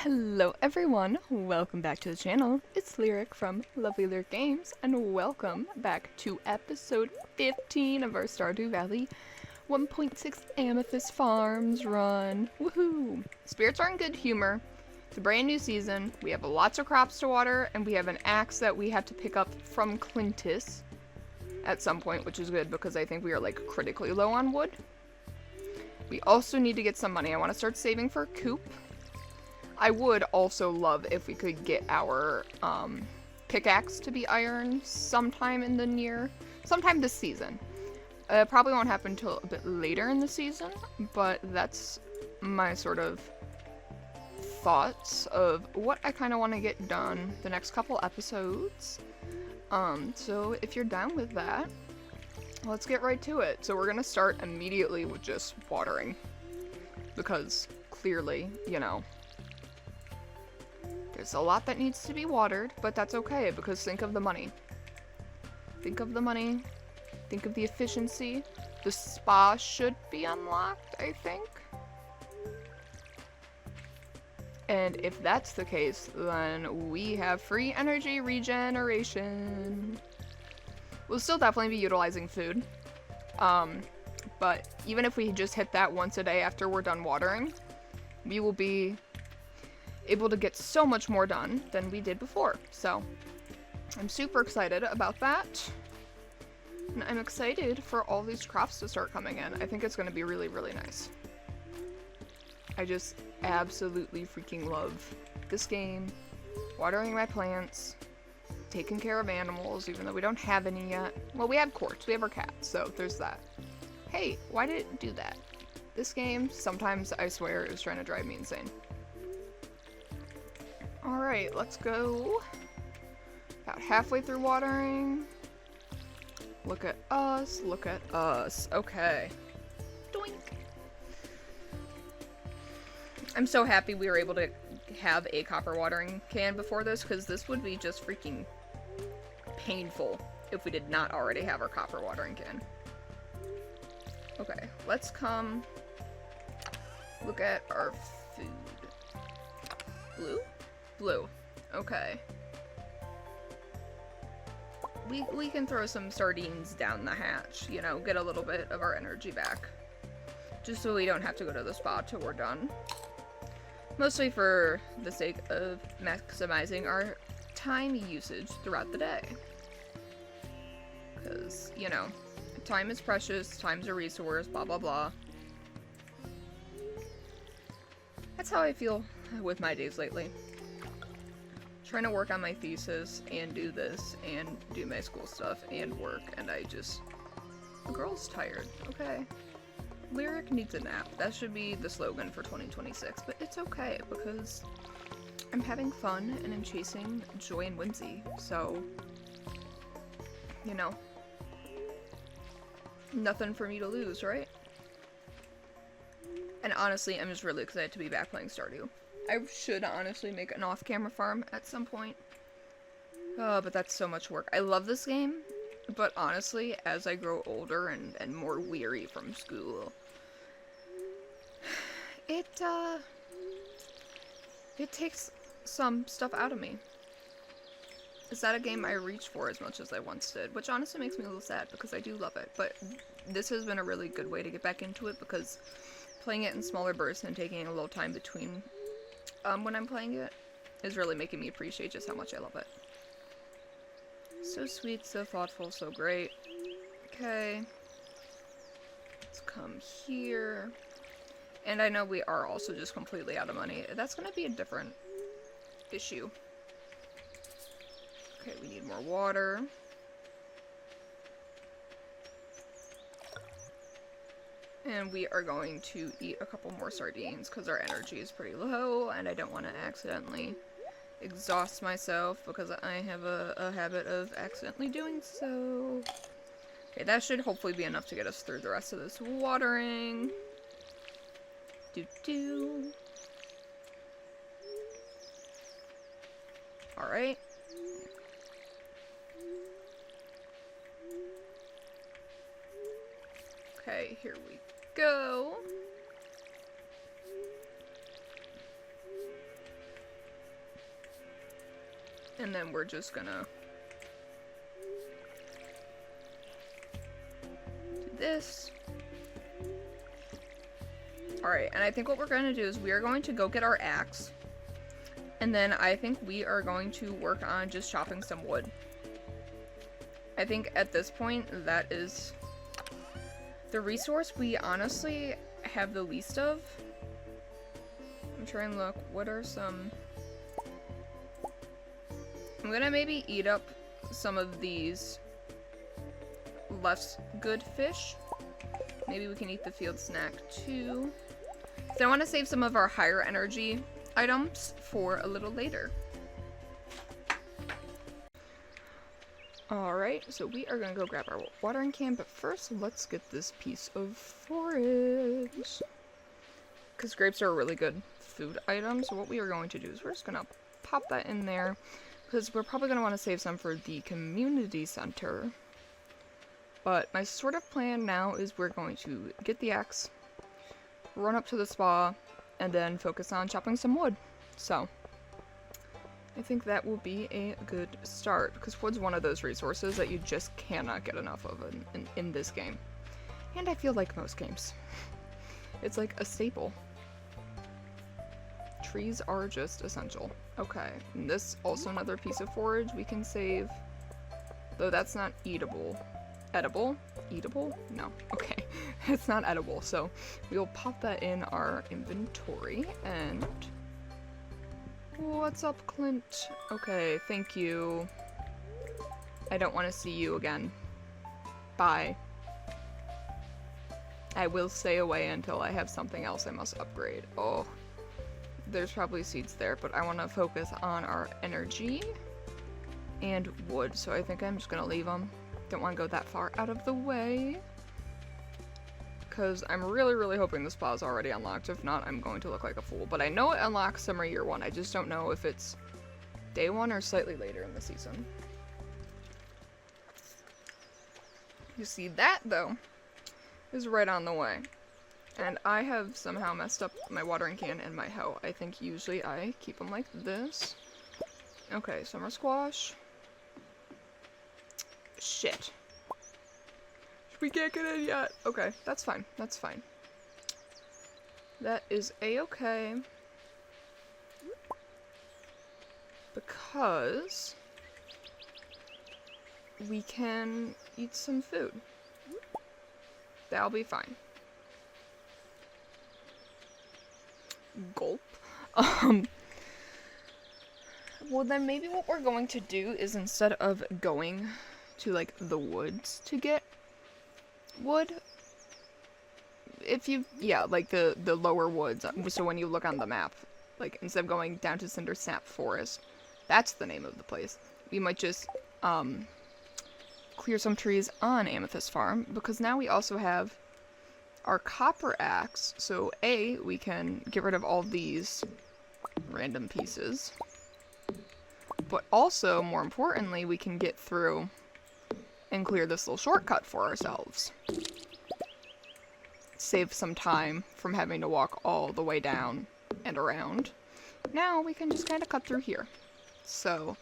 Hello everyone, welcome back to the channel. It's Lyric from Lovely Lyric Games, and welcome back to episode 15 of our Stardew Valley 1.6 Amethyst Farms run. Woohoo! Spirits are in good humor. It's a brand new season, we have lots of crops to water, and we have an axe that we have to pick up from Clintus at some point, which is good because I think we are like critically low on wood. We also need to get some money. I want to start saving for a coop. I would also love if we could get our pickaxe to be iron sometime this season. Probably won't happen until a bit later in the season, but that's my sort of thoughts of what I kind of want to get done the next couple episodes. So if you're down with that, let's get right to it. So we're gonna start immediately with just watering, because clearly, there's a lot that needs to be watered, but that's okay, because think of the money. Think of the money. Think of the efficiency. The spa should be unlocked, I think. And if that's the case, then we have free energy regeneration. We'll still definitely be utilizing food. But even if we just hit that once a day after we're done watering, we will be able to get so much more done than we did before. So I'm super excited about that. And I'm excited for all these crops to start coming in. I think it's going to be really, really nice. I just absolutely freaking love this game. Watering my plants, taking care of animals, even though we don't have any yet. Well, we have quartz, we have our cat, so there's that. Hey, why did it do that? This game, sometimes I swear, is trying to drive me insane. Alright, let's go. About halfway through watering. Look at us, look at us. Okay. Doink. I'm so happy we were able to have a copper watering can before this, because this would be just freaking painful if we did not already have our copper watering can. Okay, let's come look at our food. Blue? Blue. Okay. We can throw some sardines down the hatch, get a little bit of our energy back. Just so we don't have to go to the spa till we're done. Mostly for the sake of maximizing our time usage throughout the day. Because, time is precious, time's a resource, blah blah blah. That's how I feel with my days lately. Trying to work on my thesis and do this and do my school stuff and work, and the girl's tired. Okay. Lyric needs a nap. That should be the slogan for 2026, but it's okay because I'm having fun and I'm chasing joy and whimsy, so nothing for me to lose, right? And honestly, I'm just really excited to be back playing Stardew. I should honestly make an off-camera farm at some point. Oh, but that's so much work. I love this game, but honestly, as I grow older and more weary from school, it takes some stuff out of me. It's not a game I reach for as much as I once did, which honestly makes me a little sad because I do love it, but this has been a really good way to get back into it, because playing it in smaller bursts and taking a little time between when I'm playing it is really making me appreciate just how much I love it. So sweet, so thoughtful, so great. Okay. Let's come here. And I know we are also just completely out of money. That's gonna be a different issue. Okay, we need more water. And we are going to eat a couple more sardines because our energy is pretty low and I don't want to accidentally exhaust myself because I have a habit of accidentally doing so. Okay, that should hopefully be enough to get us through the rest of this watering. Doo-doo. Alright. Okay, here we go. And then we're just gonna do this. Alright, and I think what we're gonna do is we are going to go get our axe. And then I think we are going to work on just chopping some wood. I think at this point, that is the resource we honestly have the least of. I'm trying to look, what are some... I'm gonna maybe eat up some of these less good fish. Maybe we can eat the field snack too. So I want to save some of our higher energy items for a little later. Alright, so we are gonna go grab our watering can, but first let's get this piece of forage. Because grapes are a really good food item, so what we are going to do is we're just gonna pop that in there, because we're probably gonna want to save some for the community center. But my sort of plan now is we're going to get the axe, run up to the spa, and then focus on chopping some wood. So, I think that will be a good start, because wood's one of those resources that you just cannot get enough of in this game. And I feel like most games. It's like a staple. Trees are just essential. Okay, and this also another piece of forage we can save, though that's not eatable. Edible? Eatable? No. Okay. It's not edible, so we'll pop that in our inventory, and... What's up, Clint? Okay, thank you. I don't want to see you again. Bye. I will stay away until I have something else I must upgrade. Oh, there's probably seeds there, but I want to focus on our energy and wood, so I think I'm just going to leave them. Don't want to go that far out of the way, because I'm really hoping the spa is already unlocked. If not, I'm going to look like a fool. But I know it unlocks summer year 1. I just don't know if it's day 1 or slightly later in the season. You see, that though is right on the way, and I have somehow messed up my watering can and my hoe. I think usually I keep them like this. Okay, summer squash. Shit. We can't get in yet. Okay, that's fine. That's fine. That is a-okay. Because we can eat some food. That'll be fine. Gulp. Well, then maybe what we're going to do is, instead of going to like the woods to get wood, if you, yeah, like the lower woods, so when you look on the map, like instead of going down to Cindersnap Forest, that's the name of the place, we might just clear some trees on Amethyst Farm, because now we also have our copper axe, so A, we can get rid of all these random pieces, but also, more importantly, we can get through and clear this little shortcut for ourselves. Save some time from having to walk all the way down and around. Now we can just kind of cut through here. So,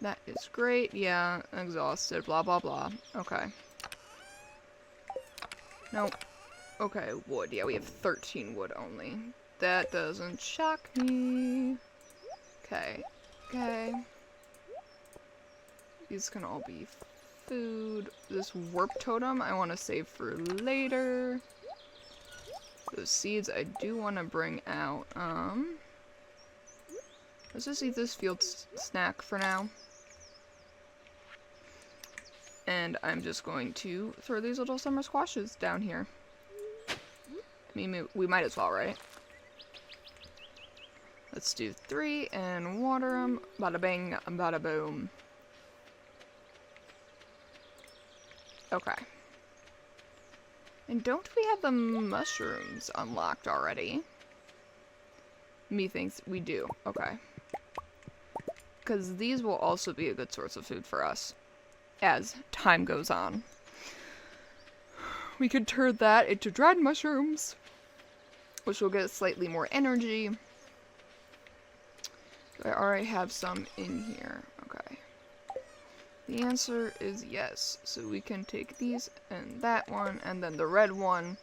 that is great. Yeah, exhausted, blah blah blah. Okay. Nope. Okay, wood. Yeah, we have 13 wood only. That doesn't shock me. Okay. Okay. These can all be food. This warp totem I want to save for later. Those seeds I do want to bring out. Let's just eat this field snack for now. And I'm just going to throw these little summer squashes down here. I mean, we might as well, right? Let's do 3 and water them. Bada bang, bada boom. Okay. And don't we have the mushrooms unlocked already? Methinks we do. Okay. Because these will also be a good source of food for us as time goes on. We could turn that into dried mushrooms, which will get slightly more energy. Do I already have some in here? Okay. The answer is yes. So we can take these and that one, and then the red one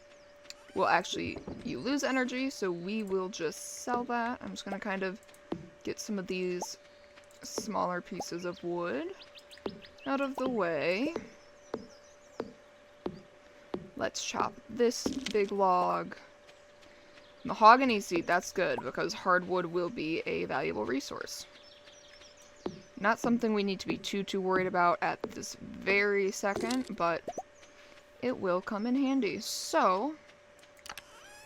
will actually, you lose energy, so we will just sell that. I'm just gonna kind of get some of these smaller pieces of wood out of the way. Let's chop this big log. Mahogany seed, that's good, because hardwood will be a valuable resource. Not something we need to be too worried about at this very second, but it will come in handy. So,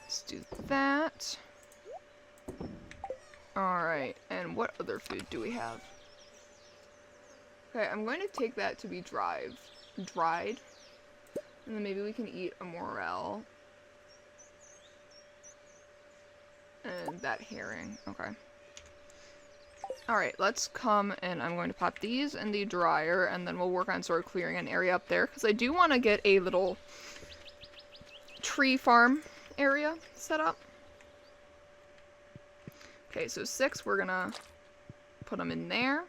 let's do that. Alright, and what other food do we have? Okay, I'm going to take that to be dried. And then maybe we can eat a morel. And that herring. Okay. Alright, let's come and I'm going to pop these in the dryer, and then we'll work on sort of clearing an area up there, because I do want to get a little tree farm area set up. Okay, so 6, we're gonna put them in there.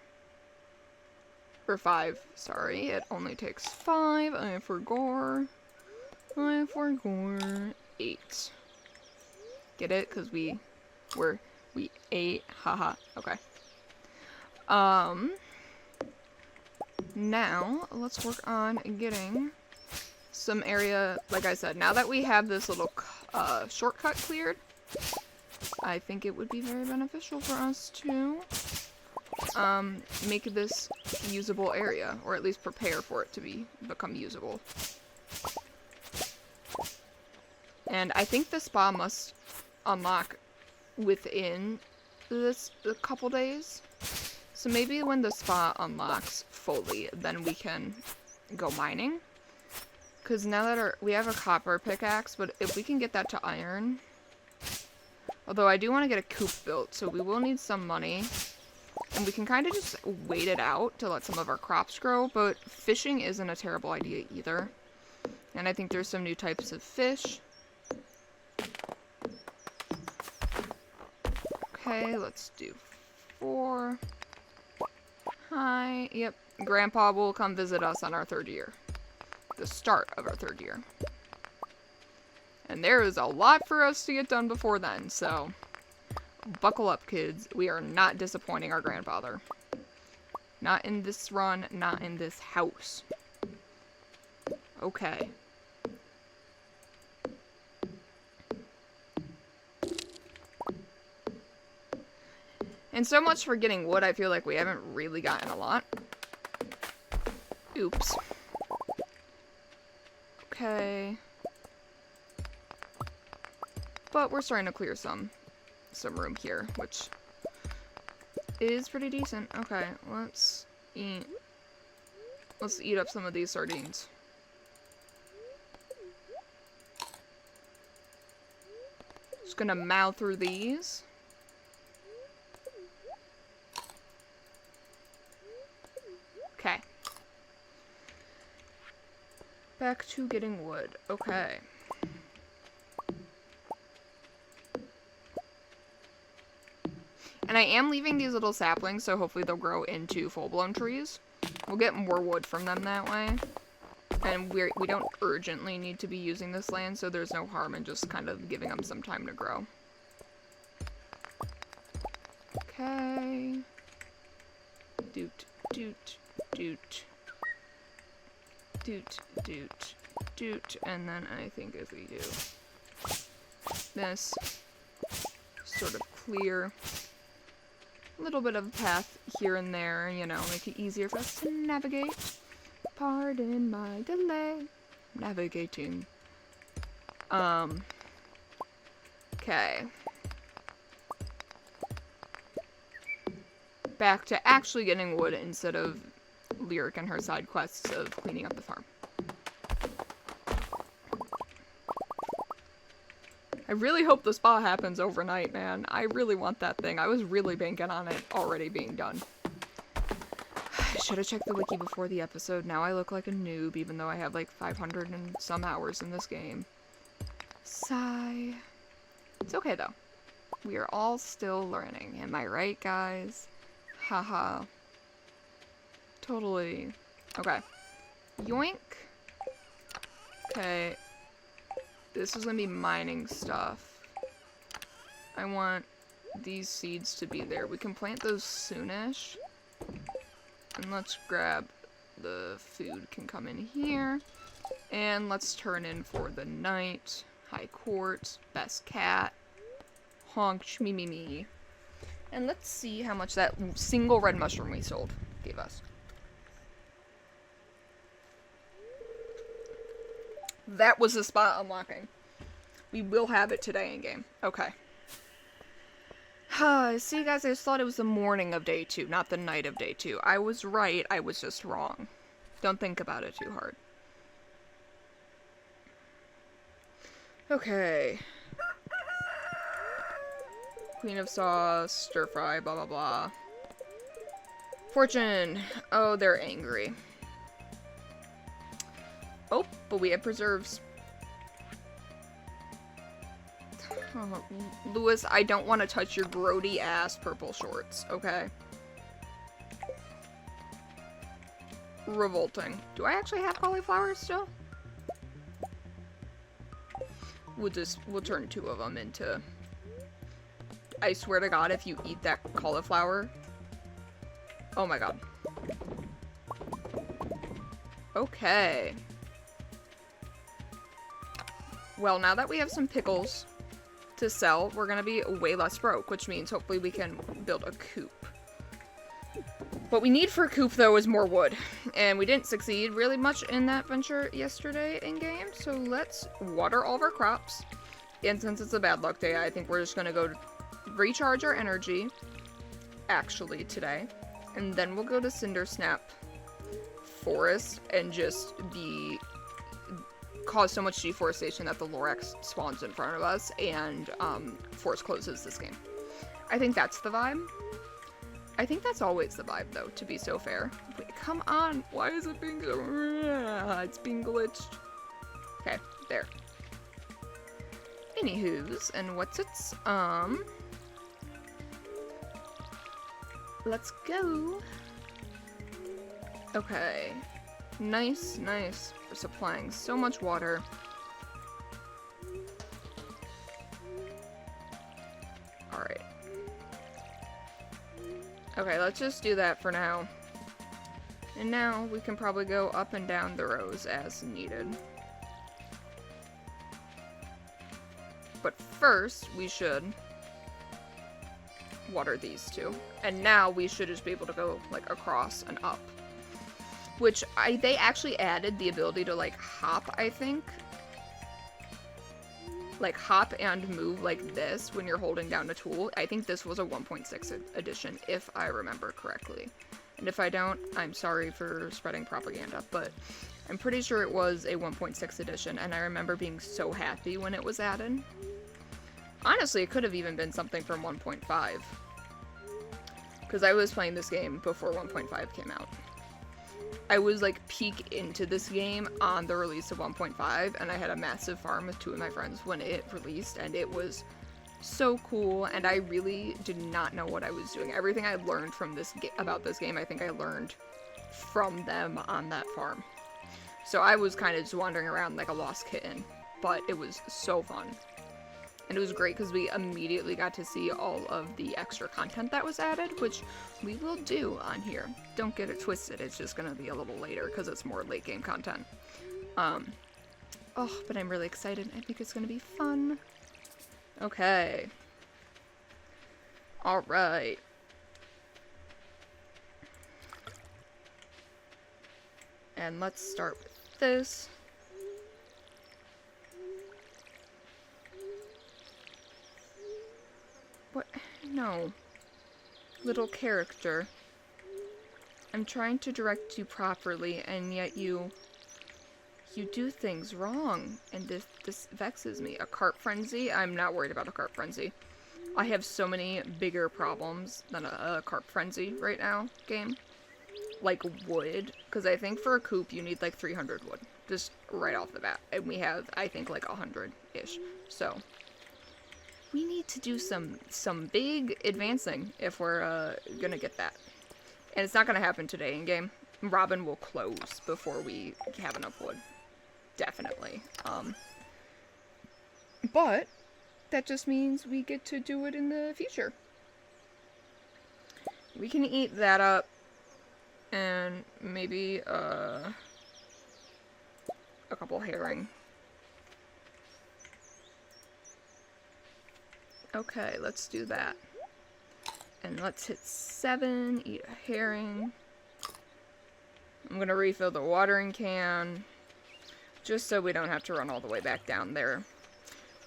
Or 5, sorry, it only takes 5. I forgot. 8. Get it? Because we ate. Haha. Okay. Now, let's work on getting some area, like I said, now that we have this little shortcut cleared, I think it would be very beneficial for us to make this usable area, or at least prepare for it to become usable. And I think the spa must unlock within this a couple days. So maybe when the spa unlocks fully, then we can go mining. Because now that we have a copper pickaxe, but if we can get that to iron. Although I do want to get a coop built, so we will need some money. And we can kind of just wait it out to let some of our crops grow, but fishing isn't a terrible idea either. And I think there's some new types of fish. Okay, let's do 4. Hi. Yep. Grandpa will come visit us on our 3rd year. The start of our 3rd year. And there is a lot for us to get done before then, so buckle up, kids. We are not disappointing our grandfather. Not in this run, not in this house. Okay. And so much for getting wood, I feel like we haven't really gotten a lot. Oops. Okay. But we're starting to clear some room here, which is pretty decent. Okay, let's eat up some of these sardines. Just gonna mow through these. Okay. Back to getting wood. Okay. And I am leaving these little saplings, so hopefully they'll grow into full-blown trees. We'll get more wood from them that way. And we don't urgently need to be using this land, so there's no harm in just kind of giving them some time to grow. Okay. Doot, doot, doot. Doot, doot, doot. And then I think if we do this, sort of clear a little bit of a path here and there, you know, make it easier for us to navigate. Pardon my delay. Navigating. Okay. Back to actually getting wood instead of Lyric and her side quests of cleaning up the farm. I really hope the spa happens overnight, man. I really want that thing. I was really banking on it already being done. I should have checked the wiki before the episode. Now I look like a noob, even though I have like 500 and some hours in this game. Sigh. It's okay, though. We are all still learning. Am I right, guys? Haha. Totally. Okay. Yoink. Okay. This is gonna be mining stuff. I want these seeds to be there. We can plant those soonish. And let's grab the food can come in here. And let's turn in for the night. High court. Best cat. Honk me me me. And let's see how much that single red mushroom we sold gave us. That was the spot unlocking. We will have it today in game. Okay. See, guys, I just thought it was the morning of day 2, not the night of day 2. I was right, I was just wrong. Don't think about it too hard. Okay. Queen of sauce, stir fry, blah blah blah. Fortune. Oh, they're angry. Oh, but we have preserves. Oh, Lewis, I don't want to touch your grody ass purple shorts, okay? Revolting. Do I actually have cauliflower still? We'll turn 2 of them into... I swear to God, if you eat that cauliflower... Oh my God. Okay. Well, now that we have some pickles to sell, we're gonna be way less broke, which means hopefully we can build a coop. What we need for a coop, though, is more wood. And we didn't succeed really much in that venture yesterday in-game, so let's water all of our crops. And since it's a bad luck day, I think we're just gonna go recharge our energy, actually, today. And then we'll go to Cindersnap Forest and just cause so much deforestation that the Lorax spawns in front of us and force closes this game. I think that's the vibe. I think that's always the vibe, though, to be so fair. Wait, come on, why is it being it's being glitched? Okay, there. Anywho's, and what's its, let's go. Okay. Nice, nice. We're supplying so much water. Alright. Okay, let's just do that for now. And now we can probably go up and down the rows as needed. But first, we should water these 2. And now we should just be able to go, like, across and up. Which, they actually added the ability to, like, hop, I think. Like, hop and move like this when you're holding down a tool. I think this was a 1.6 edition, if I remember correctly. And if I don't, I'm sorry for spreading propaganda, but I'm pretty sure it was a 1.6 edition, and I remember being so happy when it was added. Honestly, it could have even been something from 1.5. Because I was playing this game before 1.5 came out. I was, like, peak into this game on the release of 1.5, and I had a massive farm with 2 of my friends when it released, and it was so cool, and I really did not know what I was doing. Everything I learned from about this game, I think I learned from them on that farm. So I was kind of just wandering around like a lost kitten, but it was so fun. And it was great because we immediately got to see all of the extra content that was added, which we will do on here. Don't get it twisted, it's just gonna be a little later because it's more late game content. Oh, but I'm really excited. I think it's gonna be fun. Okay. Alright. And let's start with this. What? No. Little character. I'm trying to direct you properly, and yet you do things wrong, and this vexes me. A carp frenzy? I'm not worried about a carp frenzy. I have so many bigger problems than a carp frenzy right now, game. Like wood, because I think for a coop you need like 300 wood, just right off the bat. And we have, I think, like 100-ish, so... we need to do some big advancing if we're gonna get that. And it's not gonna happen today in game. Robin will close before we have enough wood. Definitely. But that just means we get to do it in the future. We can eat that up and maybe a couple herring. Okay, let's do that. And let's hit 7, eat a herring. I'm gonna refill the watering can, just so we don't have to run all the way back down there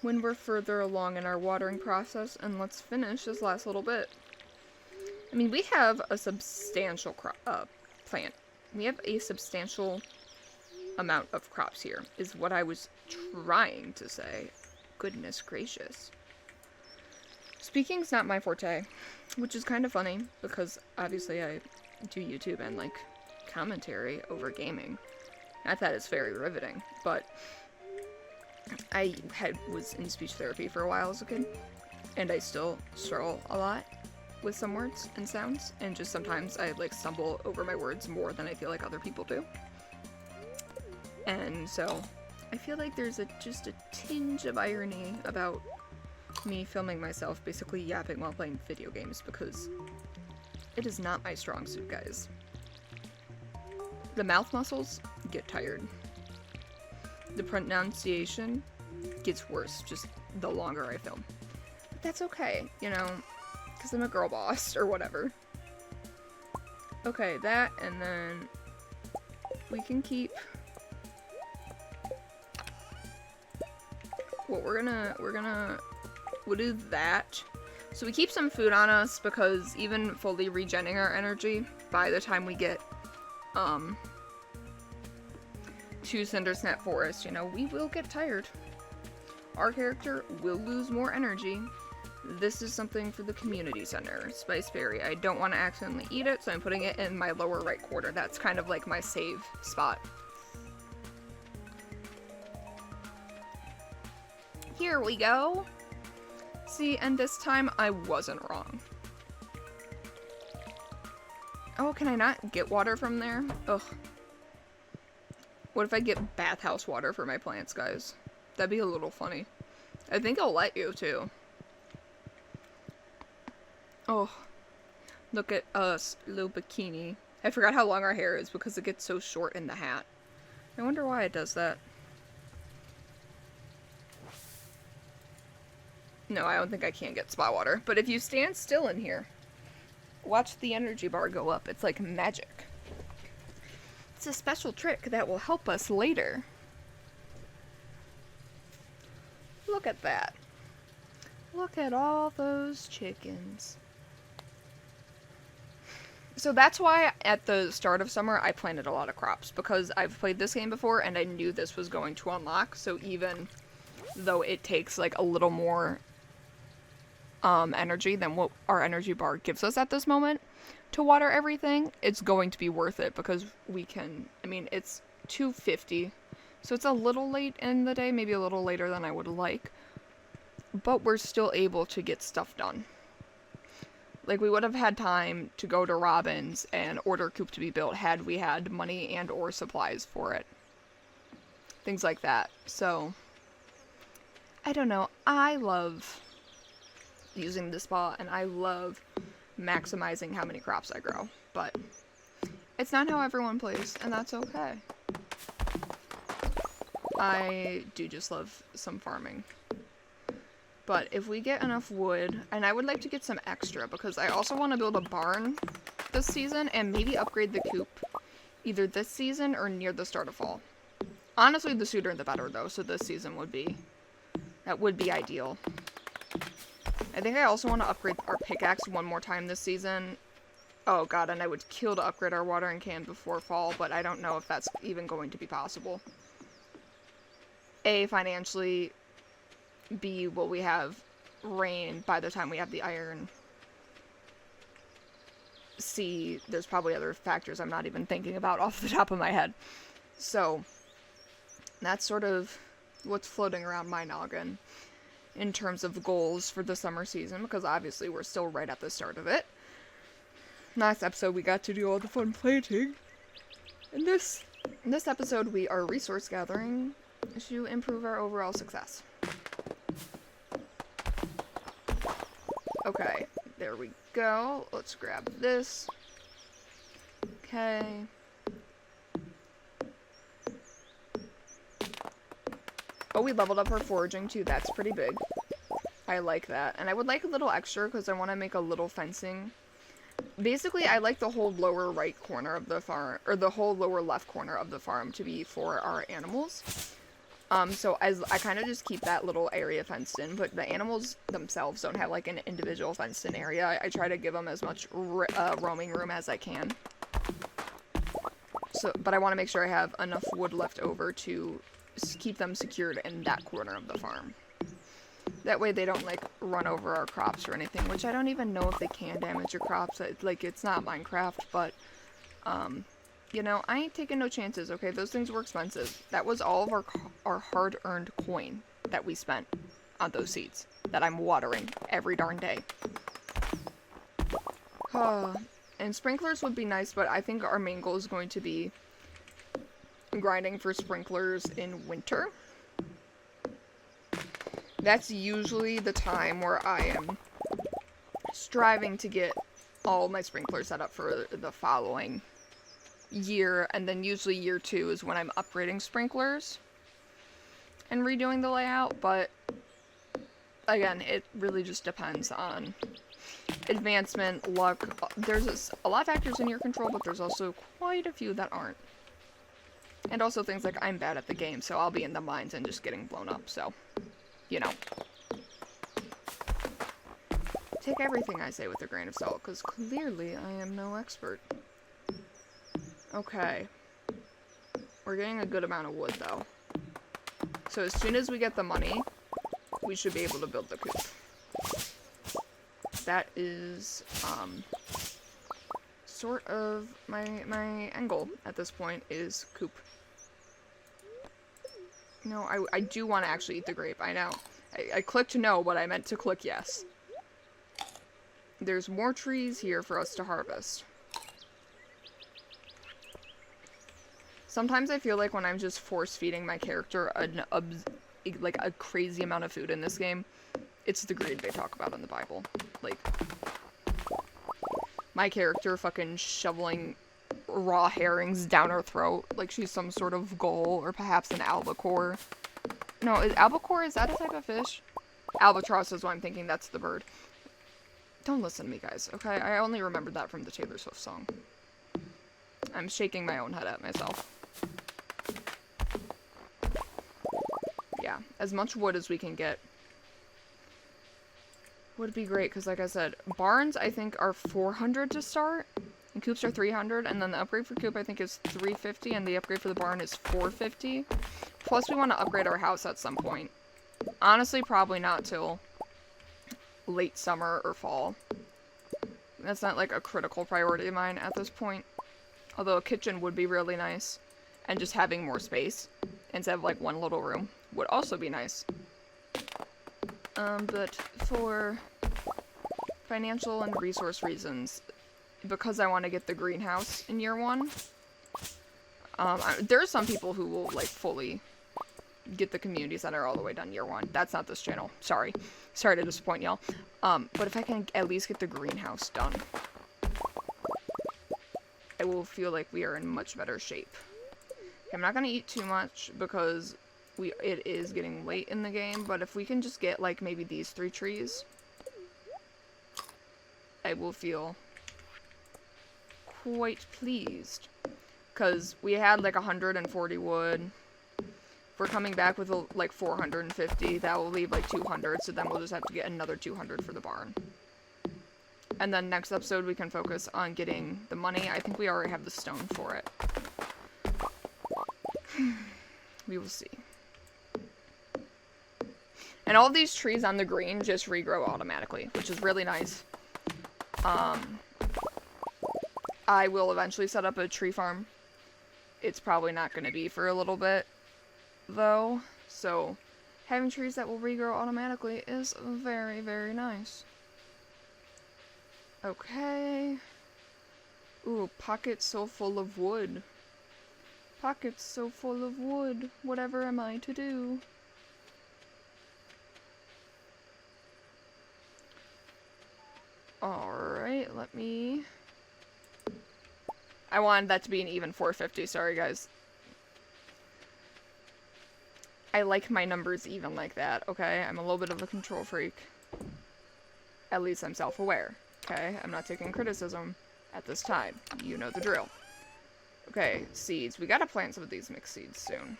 when we're further along in our watering process. And let's finish this last little bit. I mean, we have a substantial plant. We have a substantial amount of crops here, is what I was trying to say. Goodness gracious. Speaking's not my forte, which is kind of funny, because obviously I do YouTube and, like, commentary over gaming. I thought it's very riveting, but I was in speech therapy for a while as a kid, and I still struggle a lot with some words and sounds, and just sometimes I, like, stumble over my words more than I feel like other people do. And so I feel like there's just a tinge of irony about me filming myself basically yapping while playing video games, because it is not my strong suit, guys. The mouth muscles get tired. The pronunciation gets worse just the longer I film. But that's okay, you know, because I'm a girl boss or whatever. Okay, that, and then we can keep what we'll do that. So we keep some food on us, because even fully regenerating our energy, by the time we get to Cindersnap Forest, you know, we will get tired. Our character will lose more energy. This is something for the community center, Spice Berry. I don't want to accidentally eat it, so I'm putting it in my lower right corner. That's kind of like my save spot. Here we go. See, and this time I wasn't wrong. Oh, can I not get water from there? Ugh. What if I get bathhouse water for my plants, guys? That'd be a little funny. I think I'll let you, too. Oh. Look at us, little bikini. I forgot how long our hair is because it gets so short in the hat. I wonder why it does that. No, I don't think I can get spa water. But if you stand still in here, watch the energy bar go up. It's like magic. It's a special trick that will help us later. Look at that. Look at all those chickens. So that's why at the start of summer I planted a lot of crops, because I've played this game before and I knew this was going to unlock. So even though it takes like a little more energy than what our energy bar gives us at this moment to water everything, it's going to be worth it, because we can, I mean, it's 2:50, so it's a little late in the day, maybe a little later than I would like, but we're still able to get stuff done. Like, we would have had time to go to Robin's and order a coop to be built had we had money and or supplies for it. Things like that. So, I don't know, I love using the spa, and I love maximizing how many crops I grow, but it's not how everyone plays, and that's okay. I do just love some farming. But if we get enough wood, and I would like to get some extra, because I also want to build a barn this season, and maybe upgrade the coop either this season or near the start of fall. Honestly, the sooner the better, though, so this season would be ideal. I think I also want to upgrade our pickaxe one more time this season. Oh god, and I would kill to upgrade our watering can before fall, but I don't know if that's even going to be possible. A, financially. B, will we have rain by the time we have the iron? C, there's probably other factors I'm not even thinking about off the top of my head. So, that's sort of what's floating around my noggin. in terms of goals for the summer season, because obviously we're still right at the start of it. Last episode we got to do all the fun planting. In this episode we are resource gathering to improve our overall success. Okay, there we go. Let's grab this. Okay. Oh, we leveled up our foraging too. That's pretty big. I like that. And I would like a little extra because I want to make a little fencing. Basically, I like the whole lower right corner of the farm, or the whole lower left corner of the farm to be for our animals. So as I kind of just keep that little area fenced in, but the animals themselves don't have like an individual fenced in area. I try to give them as much roaming room as I can. So, but I want to make sure I have enough wood left over to keep them secured in that corner of the farm. That way they don't, like, run over our crops or anything, which I don't even know if they can damage your crops. It's not Minecraft, but, you know, I ain't taking no chances, okay? Those things were expensive. That was all of our hard-earned coin that we spent on those seeds that I'm watering every darn day. And sprinklers would be nice, but I think our main goal is going to be grinding for sprinklers in winter. That's usually the time where I am striving to get all my sprinklers set up for the following year, and then usually year 2 is when I'm upgrading sprinklers and redoing the layout, but again, it really just depends on advancement, luck. There's a lot of factors in your control, but there's also quite a few that aren't. And also things like I'm bad at the game, so I'll be in the mines and just getting blown up, so, you know. Take everything I say with a grain of salt, because clearly I am no expert. Okay. We're getting a good amount of wood, though. So as soon as we get the money, we should be able to build the coop. That is, sort of my end goal at this point is coop. No, I do want to actually eat the grape, I know. I clicked no, but I meant to click yes. There's more trees here for us to harvest. Sometimes I feel like when I'm just force-feeding my character like a crazy amount of food in this game, it's the greed they talk about in the Bible. Like, my character fucking shoveling raw herrings down her throat like she's some sort of gull or perhaps an albacore. No, albacore, is that a type of fish? Albatross is what I'm thinking, that's the bird. Don't listen to me, guys, okay? I only remembered that from the Taylor Swift song. I'm shaking my own head at myself. Yeah, as much wood as we can get would be great, because like I said, barns I think are 400 to start, and coops are 300, and then the upgrade for coop I think is 350, and the upgrade for the barn is 450. Plus we want to upgrade our house at some point. Honestly, probably not till late summer or fall. That's not like a critical priority of mine at this point. Although a kitchen would be really nice, and just having more space instead of like one little room would also be nice. But for financial and resource reasons, because I want to get the greenhouse in year 1, there are some people who will like fully get the community center all the way done year 1. That's not this channel. Sorry to disappoint y'all. But if I can at least get the greenhouse done, I will feel like we are in much better shape. Okay, I'm not gonna eat too much because it is getting late in the game, but if we can just get like maybe these 3 trees, I will feel quite pleased. Because we had like 140 wood. If we're coming back with like 450, that will leave like 200, so then we'll just have to get another 200 for the barn. And then next episode we can focus on getting the money. I think we already have the stone for it. We will see. And all these trees on the green just regrow automatically, which is really nice. I will eventually set up a tree farm. It's probably not going to be for a little bit, though. So Having trees that will regrow automatically is very, very nice. Okay. Ooh, pockets so full of wood. Pockets so full of wood. Whatever am I to do? Alright, let me... I wanted that to be an even 450, sorry guys. I like my numbers even like that, okay? I'm a little bit of a control freak. At least I'm self-aware, okay? I'm not taking criticism at this time. You know the drill. Okay, seeds. We gotta plant some of these mixed seeds soon.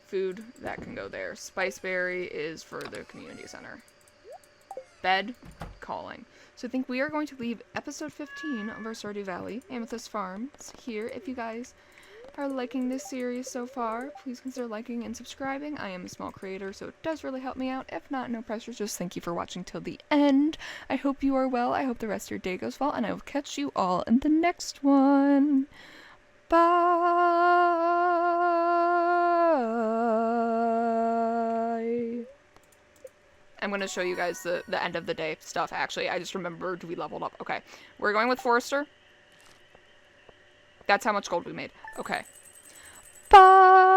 Food, that can go there. Spiceberry is for the community center. Bed, calling. So I think we are going to leave episode 15 of our Stardew Valley, Amethyst Farms, here. If you guys are liking this series so far, please consider liking and subscribing. I am a small creator, so it does really help me out. If not, no pressure. Just thank you for watching till the end. I hope you are well. I hope the rest of your day goes well, and I will catch you all in the next one. Bye. I'm going to show you guys the end of the day stuff, actually. I just remembered we leveled up. Okay, we're going with Forester. That's how much gold we made. Okay. Bye!